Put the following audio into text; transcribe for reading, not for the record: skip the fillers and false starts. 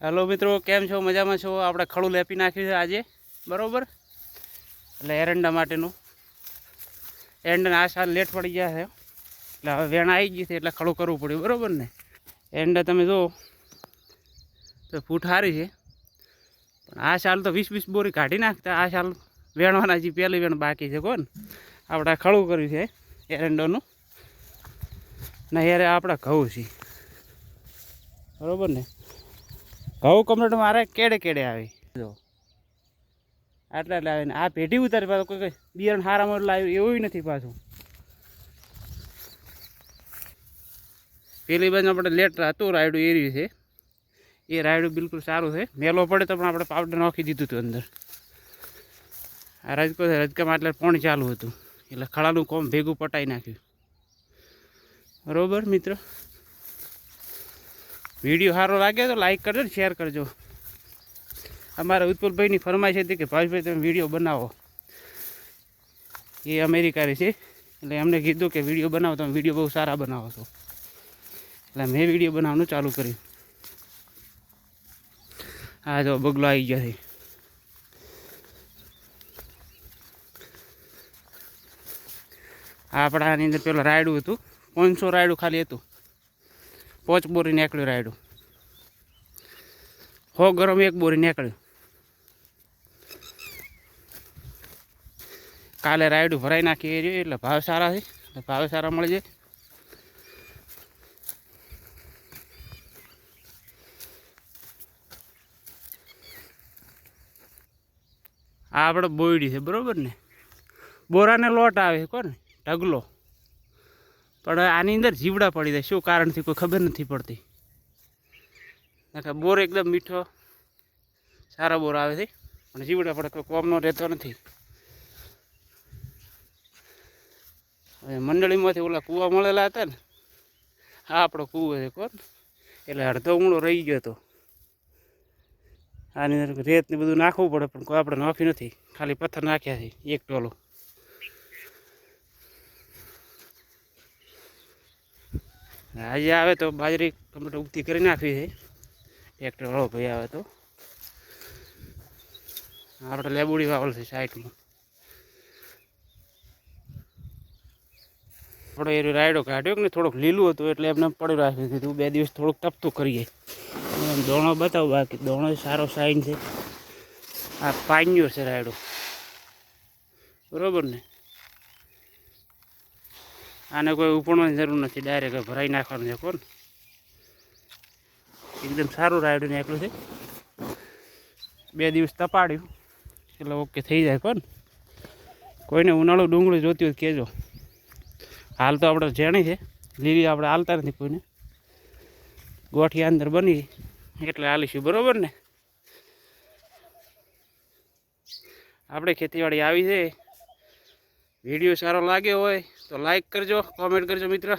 Hello मित्रों, केम छो? मजा में छो? आपणे खड़ू लेपी नाख्युं छे आजे, बरोबर। એટલે એરંડા માટેનું એરંડા આ સાલ લેટ પડી ગયા છે, એટલે હવે વેણ આવી ગઈ છે, એટલે ખડું કરવું પડ્યું, બરોબર ને। એરંડા તમે જો તો ફૂટ સારી છે, પણ આ સાલ તો 20-20 બોરી કાઢી નાખતા। આ સાલ વેણવાના હજી પહેલી વેણ બાકી છે, કોણ આપણે ખડું કર્યું છે એરંડાનું ને યારે આપણે ઘઉં છે, બરોબર ને। ઘઉં કમ્પ્લીટ मारे केड़े केड़े आवे जो आटला लावे आ पेटी उतारी पाछो कोई बियारण हारा में लाव्યું એવું નથી પાછું। પેલી બાજુ આપણે લેટ હતું રાયડું એર્યું છે, એ રાયડું બિલકુલ સારું છે। મેલો પડે તો પણ આપણે પાવડર નાખી દીધું હતું અંદર। આ રજકામાં એટલે પાણી ચાલુ હતું, એટલે ખળાનું કોમ ભેગું પટાઈ નાખ્યું, બરોબર મિત્રો। वीडियो सारो लगे तो लाइक करजो, शेर करजो। अमारा उत्पल भाई की फरमाइश थी कि भाई तुम वीडियो बनाओ, ये अमेरिका है, એટલે અમને કીધું કે વિડીયો બનાવો, તમે વિડીયો બહુ સારા બનાવો છો, એટલે મેં વિડીયો બનાવવાનું ચાલુ કર્યું। આ જો બગલો આવી ગયા છે, આપણા આની અંદર પેલા રાયડું હતું 500 રાયડું ખાલી હતું, 5 બોરી નીકળ્યું રાયડું, 100 ગરમ 1 બોરી નીકળ્યું। કાલે રાયડું ભરાઈ નાખી રહ્યું, એટલે ભાવ સારા છે, એટલે ભાવ સારા મળી જાય। આ આપણે બોયડી છે, બરોબર ને। બોરાને લોટ આવે કોને ઢગલો, પણ આની અંદર જીવડા પડી જાય, શું કારણથી કોઈ ખબર નથી પડતી। બોર એકદમ મીઠો સારા બોર આવે છે, પણ જીવડા પડે કોઈ કોમનો રહેતો નથી। હવે મંડળીમાંથી ઓલા કૂવા મળેલા હતા ને, આ આપણો કૂવો છે કોણ, એટલે અડધો ઊંડો રહી ગયો હતો। આની અંદર રેત ને બધું નાખવું પડે, પણ કોઈ આપણે નાખ્યું નથી, ખાલી પથ્થર નાખ્યા છે 1 ટોલો। આજે આવે તો બાજરી કમ્પ્લીટ ઉગતી કરી નાખવી છે, ટ્રેક્ટર વાળો ભાઈ આવે તો। આપણે લેબુડી વાવલ છે સાઈડમાં, આપણે એ રાયડો કાઢ્યો કે ને થોડોક લીલું હતું, એટલે એમને પડ્યું રાખી દીધું, 2 દિવસ થોડુંક ટપતું કરીએ। દોણો બતાવો, બાકી દોણો સારો સાઈન છે। આ પાન્યો છે રાયડો, બરોબર ને। આને કોઈ ઉપણવાની જરૂર નથી, ડાયરેક્ટ ભરાઈ નાખવાનું છે કોણ, એકદમ સારું રાયડું નીકળ્યું છે। 2 દિવસ તપાડ્યું એટલે ઓકે થઈ જાય કોણ। કોઈને ઉનાળું ડુંગળી જોતી હોય કહેજો, હાલ તો આપણે જેણી છે લીલી, આપણે હાલતા નથી કોઈને, ગોઠિયા અંદર બની એટલે હાલીશું, બરોબર ને। આપણે ખેતીવાડી આવી છે, વિડીયો સારો લાગ્યો હોય તો લાઈક કરજો, કોમેન્ટ કરજો મિત્ર।